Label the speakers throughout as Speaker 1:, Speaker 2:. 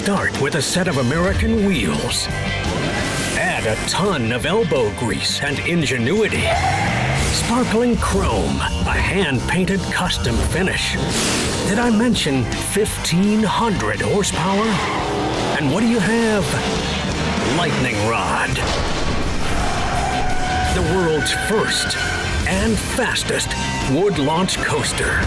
Speaker 1: Start with a set of American wheels. Add a ton of elbow grease and ingenuity. Sparkling chrome, a hand-painted custom finish. Did I mention 1,500 horsepower? And what do you have? Lightning Rod. The world's first and fastest wood launch coaster.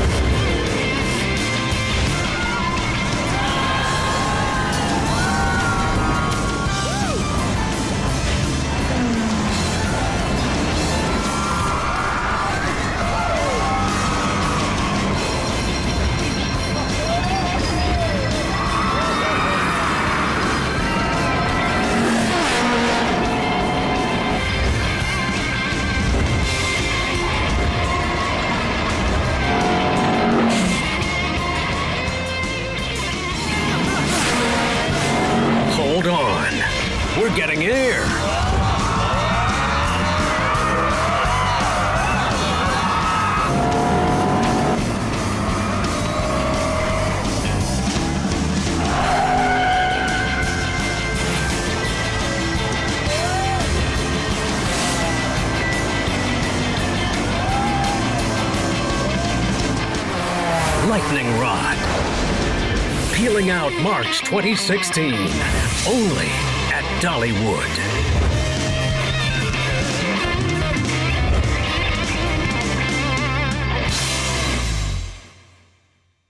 Speaker 1: Hold on. We're getting air. Lightning Rod. Peeling out March 2016. Only at Dollywood.